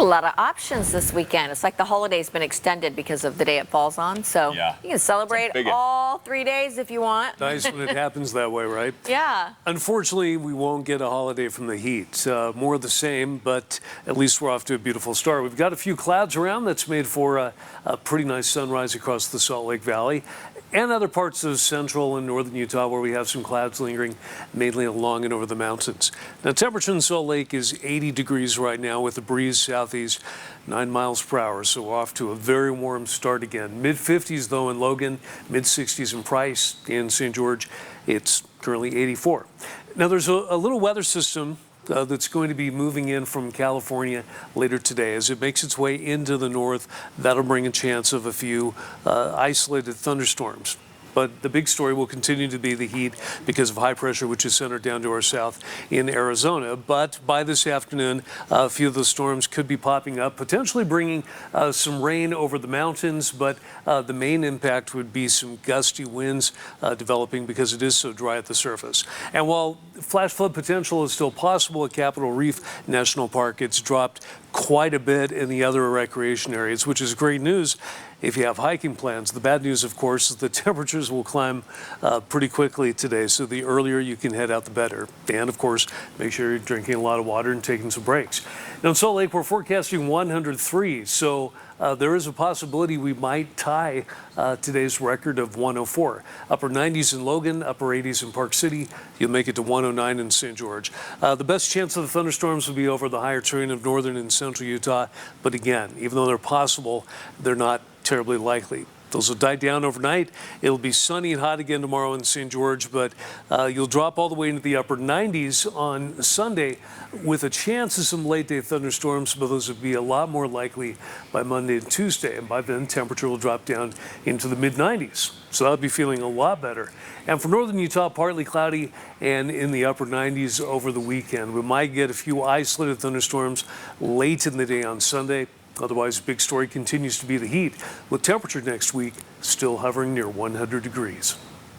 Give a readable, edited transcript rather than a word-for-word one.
got a lot of options this weekend. It's like the holiday's been extended because of the day it falls on. So yeah. you can celebrate all 3 days if you want. Nice when it happens that way, right? Yeah. Unfortunately, we won't get a holiday from the heat. More of the same, but at least we're off to a beautiful start. We've got a few clouds around. That's made for a pretty nice sunrise across the Salt Lake Valley and other parts of central and northern Utah where we have some clouds lingering mainly along and over the mountains. Now, temperature in Salt Lake is 80 degrees right now with a breeze southeast 9 miles per hour, so we're off to a very warm start again. Mid-50s, though, in Logan, mid-60s in Price. In St. George, it's currently 84. Now, there's a little weather system that's going to be moving in from California later today. As it makes its way into the north, that'll bring a chance of a few isolated thunderstorms. But the big story will continue to be the heat because of high pressure, which is centered down to our south in Arizona. But by this afternoon, a few of the storms could be popping up, potentially bringing some rain over the mountains. But the main impact would be some gusty winds developing because it is so dry at the surface. And while flash flood potential is still possible at Capitol Reef National Park, it's dropped quite a bit in the other recreation areas, which is great news if you have hiking plans. The bad news, of course, is the temperatures will climb pretty quickly today, so the earlier you can head out, the better. And, of course, make sure you're drinking a lot of water and taking some breaks. Now, in Salt Lake, we're forecasting 103, so there is a possibility we might tie today's record of 104. Upper 90s in Logan, upper 80s in Park City. You'll make it to 109 in St. George. The best chance of the thunderstorms will be over the higher terrain of northern and central Utah. But again, even though they're possible, they're not terribly likely. Those will die down overnight. It'll be sunny and hot again tomorrow in St. George, but you'll drop all the way into the upper 90s on Sunday with a chance of some late day thunderstorms, but those will be a lot more likely by Monday and Tuesday. And by then, temperature will drop down into the mid 90s. So I'll be feeling a lot better. And for northern Utah, partly cloudy and in the upper 90s over the weekend. We might get a few isolated thunderstorms late in the day on Sunday. Otherwise, the big story continues to be the heat, with temperature next week still hovering near 100 degrees.